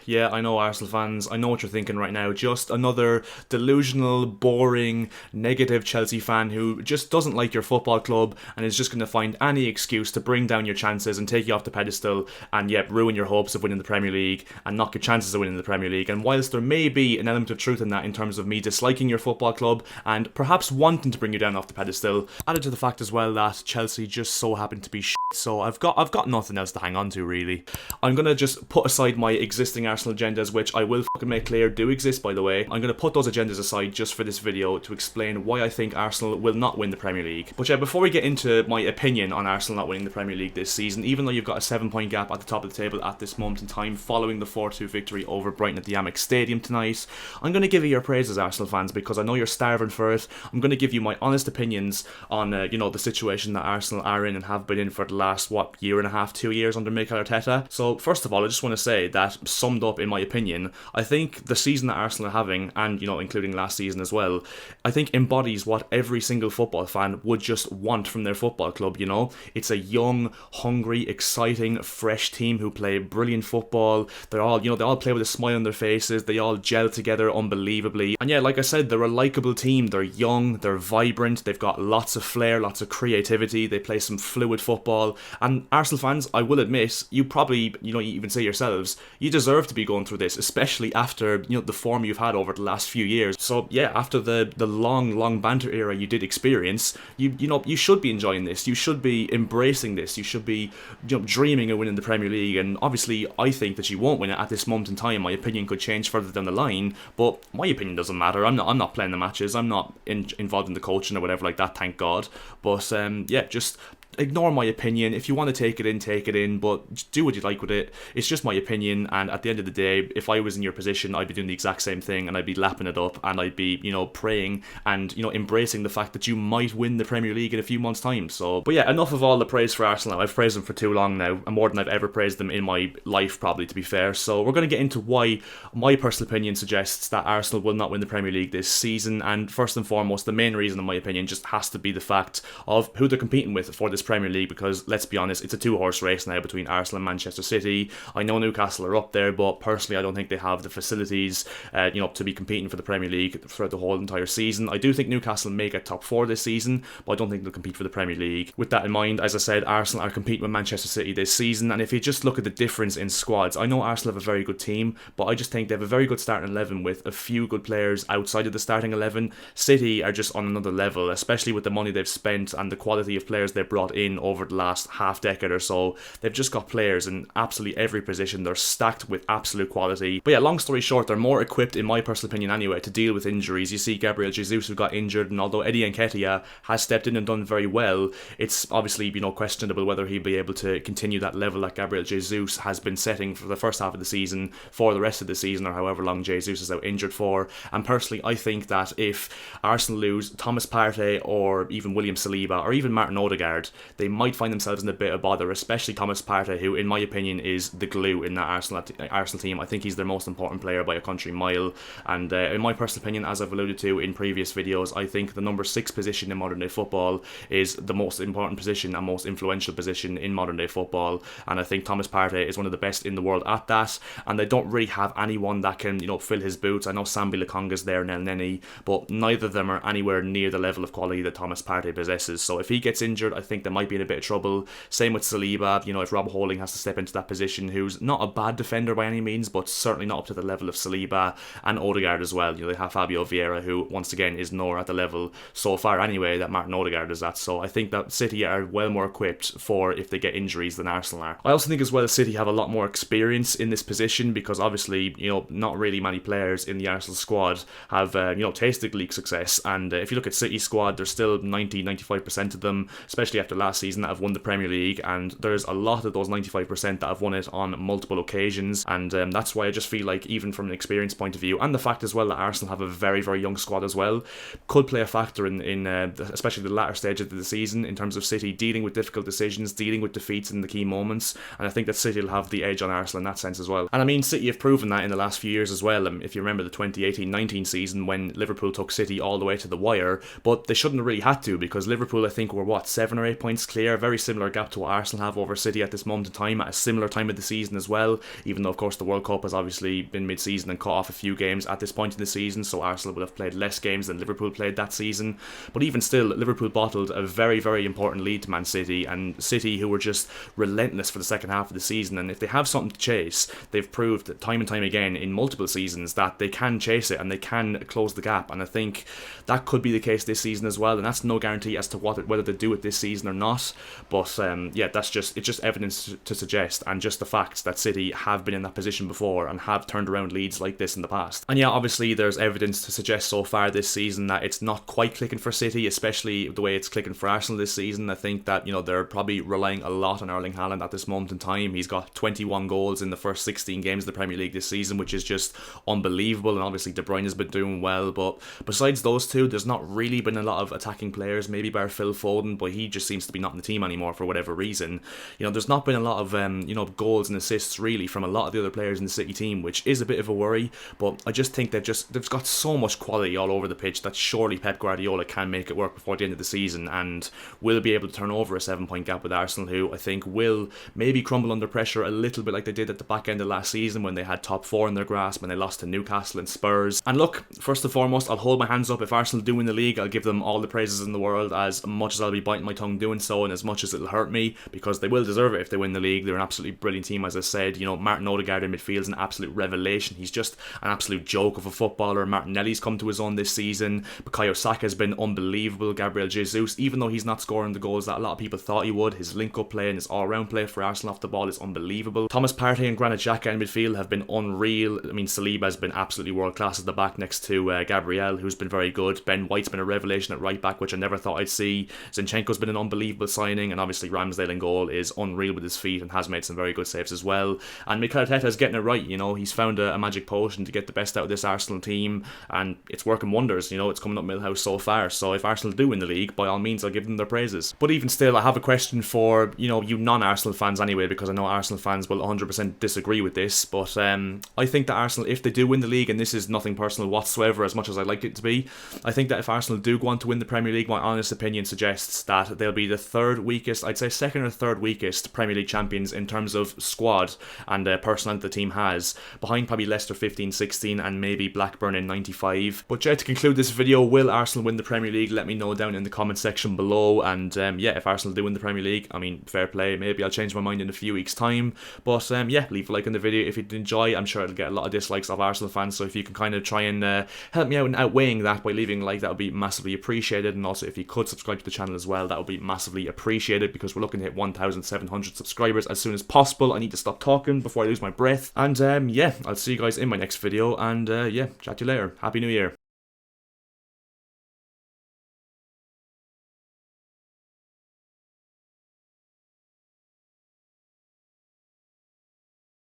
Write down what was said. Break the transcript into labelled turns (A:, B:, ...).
A: Yeah, I know, Arsenal fans. I know what you're thinking right now. Just another delusional, boring, negative Chelsea fan who just doesn't like your football club and is just going to find any excuse to bring down your chances and take you off the pedestal and, yep, ruin your hopes of winning the Premier League and knock your chances of winning the Premier League. And whilst there may be an element of truth in that in terms of me disliking your football club and perhaps wanting to bring you down off the pedestal, added to the fact as well that Chelsea just so happened to be shit, so I've got nothing else to hang on to, really. I'm going to just put aside my existing Arsenal agendas, which I will fucking make clear do exist, by the way. I'm going to put those agendas aside just for this video to explain why I think Arsenal will not win the Premier League. But yeah, before we get into my opinion on Arsenal not winning the Premier League this season, even though you've got a 7-point gap at the top of the table at this moment in time following the 4-2 victory over Brighton at the Amex Stadium tonight, I'm going to give you your praises, Arsenal fans, because I know you're starving for it. I'm going to give you my honest opinions on, the situation that Arsenal are in and have been in for the last, year and a half, 2 years under Mikel Arteta. So first of all, I just want to say that, summed up in my opinion, I think the season that Arsenal are having, and including last season as well, I think embodies what every single football fan would just want from their football club. It's a young, hungry, exciting, fresh team who play brilliant football. They're all, they all play with a smile on their faces. They all gel together unbelievably. And yeah, like I said, they're a likeable team. They're young, they're vibrant, they've got lots of flair, lots of creativity. They play some fluid football. And Arsenal fans, I will admit, you probably, you even say yourselves, you deserve to be going through this, especially after, the form you've had over the last few years. So yeah, after the long banter era you did experience, you should be enjoying this. You should be embracing this. You should be, dreaming of winning the Premier League. And obviously, I think that you won't win it at this moment in time. My opinion could change further down the line, but my opinion doesn't matter. I'm not playing the matches. I'm not involved in the coaching or whatever like that, thank God. But yeah, just ignore my opinion. If you want to take it in, but do what you like with it. It's just my opinion, and at the end of the day, if I was in your position, I'd be doing the exact same thing, and I'd be lapping it up, and I'd be, praying and, embracing the fact that you might win the Premier League in a few months' time. So, but yeah, enough of all the praise for Arsenal. I've praised them for too long now, and more than I've ever praised them in my life, probably, to be fair. So we're going to get into why my personal opinion suggests that Arsenal will not win the Premier League this season, and first and foremost, the main reason, in my opinion, just has to be the fact of who they're competing with for this Premier League, because let's be honest, it's a two-horse race now between Arsenal and Manchester City. I know Newcastle are up there, but personally I don't think they have the facilities to be competing for the Premier League throughout the whole entire season. I do think Newcastle may get top 4 this season, but I don't think they'll compete for the Premier League. With that in mind, as I said, Arsenal are competing with Manchester City this season, and if you just look at the difference in squads, I know Arsenal have a very good team, but I just think they have a very good starting 11 with a few good players outside of the starting 11. City are just on another level, especially with the money they've spent and the quality of players they've brought in over the last half decade or so. They've just got players in absolutely every position. They're stacked with absolute quality. But yeah, long story short, they're more equipped, in my personal opinion anyway, to deal with injuries. You see Gabriel Jesus, who got injured, and although Eddie Nketiah has stepped in and done very well, it's obviously questionable whether he'll be able to continue that level that Gabriel Jesus has been setting for the first half of the season for the rest of the season, or however long Jesus is out injured for. And personally, I think that if Arsenal lose Thomas Partey or even William Saliba or even Martin Odegaard, they might find themselves in a bit of bother, especially Thomas Partey, who in my opinion is the glue in that Arsenal team. I think he's their most important player by a country mile, and in my personal opinion, as I've alluded to in previous videos, I think the number 6 position in modern day football is the most important position and most influential position in modern day football, and I think Thomas Partey is one of the best in the world at that, and they don't really have anyone that can fill his boots. I know Sambi Lokonga's there and El Neni, but neither of them are anywhere near the level of quality that Thomas Partey possesses. So if he gets injured, I think they might be in a bit of trouble. Same with Saliba, if Rob Holding has to step into that position, who's not a bad defender by any means, but certainly not up to the level of Saliba, and Odegaard as well. They have Fabio Vieira, who once again is nowhere at the level so far anyway that Martin Odegaard is at. So I think that City are well more equipped for if they get injuries than Arsenal are. I also think as well City have a lot more experience in this position, because obviously not really many players in the Arsenal squad have tasted league success, and if you look at City's squad, there's still 90-95% of them, especially after last season, that have won the Premier League, and there's a lot of those 95% that have won it on multiple occasions, and that's why I just feel like, even from an experience point of view, and the fact as well that Arsenal have a very, very young squad as well, could play a factor in especially the latter stage of the season, in terms of City dealing with difficult decisions, dealing with defeats in the key moments, and I think that City will have the edge on Arsenal in that sense as well. And I mean, City have proven that in the last few years as well. If you remember the 2018-19 season when Liverpool took City all the way to the wire, but they shouldn't have really had to, because Liverpool, I think, were 7 or 8 points points clear, very similar gap to what Arsenal have over City at this moment in time, at a similar time of the season as well, even though of course the World Cup has obviously been mid-season and cut off a few games at this point in the season, so Arsenal will have played less games than Liverpool played that season. But even still, Liverpool bottled a very, very important lead to Man City, and City, who were just relentless for the second half of the season, and if they have something to chase, they've proved time and time again in multiple seasons that they can chase it and they can close the gap, and I think that could be the case this season as well, and that's no guarantee as to whether they do it this season or not, but yeah, it's just evidence to suggest, and just the fact that City have been in that position before and have turned around leads like this in the past. And yeah, obviously there's evidence to suggest so far this season that it's not quite clicking for City, especially the way it's clicking for Arsenal this season. I think that, you know, they're probably relying a lot on Erling Haaland at this moment in time. He's got 21 goals in the first 16 games of the Premier League this season, which is just unbelievable, and obviously De Bruyne has been doing well, but besides those two, there's not really been a lot of attacking players, maybe bar Phil Foden, but he just seems to be not in the team anymore for whatever reason. You know, there's not been a lot of goals and assists really from a lot of the other players in the City team, which is a bit of a worry, but I just think they've got so much quality all over the pitch that surely Pep Guardiola can make it work before the end of the season and will be able to turn over a 7-point gap with Arsenal, who I think will maybe crumble under pressure a little bit like they did at the back end of last season when they had top 4 in their grasp and they lost to Newcastle and Spurs. And look, first and foremost, I'll hold my hands up. If Arsenal do win the league, I'll give them all the praises in the world, as much as I'll be biting my tongue doing so and as much as it'll hurt me, because they will deserve it if they win the league. They're an absolutely brilliant team, as I said. You know, Martin Odegaard in midfield is an absolute revelation. He's just an absolute joke of a footballer. Martinelli's come to his own this season. Bukayo Saka has been unbelievable. Gabriel Jesus, even though he's not scoring the goals that a lot of people thought he would, his link-up play and his all-round play for Arsenal off the ball is unbelievable. Thomas Partey and Granit Xhaka in midfield have been unreal. I mean, Saliba has been absolutely world-class at the back next to Gabriel, who's been very good. Ben White's been a revelation at right back, which I never thought I'd see. Zinchenko's been an unbelievable signing, and obviously Ramsdale in goal is unreal with his feet and has made some very good saves as well. And Mikel Arteta's getting it right. You know, he's found a magic potion to get the best out of this Arsenal team, and it's working wonders. You know, it's coming up Millhouse so far, so if Arsenal do win the league, by all means I'll give them their praises. But even still, I have a question for, you know, you non-Arsenal fans anyway, because I know Arsenal fans will 100% disagree with this, but I think that Arsenal, if they do win the league, and this is nothing personal whatsoever as much as I'd like it to be, I think that if Arsenal do go on to win the Premier League, my honest opinion suggests that they'll be the third weakest, I'd say second or third weakest Premier League champions in terms of squad and personnel that the team has, behind probably Leicester 15-16 and maybe Blackburn in 95. But yeah, to conclude this video, will Arsenal win the Premier League? Let me know down in the comment section below, and yeah, if Arsenal do win the Premier League, I mean, fair play, maybe I'll change my mind in a few weeks time, but yeah, leave a like on the video if you did enjoy. I'm sure it'll get a lot of dislikes of Arsenal fans, so if you can kind of try and help me out in outweighing that by leaving a like, that would be massively appreciated. And also if you could subscribe to the channel as well, that would be massively appreciated, because we're looking to hit 1,700 subscribers as soon as possible. I need to stop talking before I lose my breath, and yeah, I'll see you guys in my next video, and yeah, chat to you later. Happy New Year.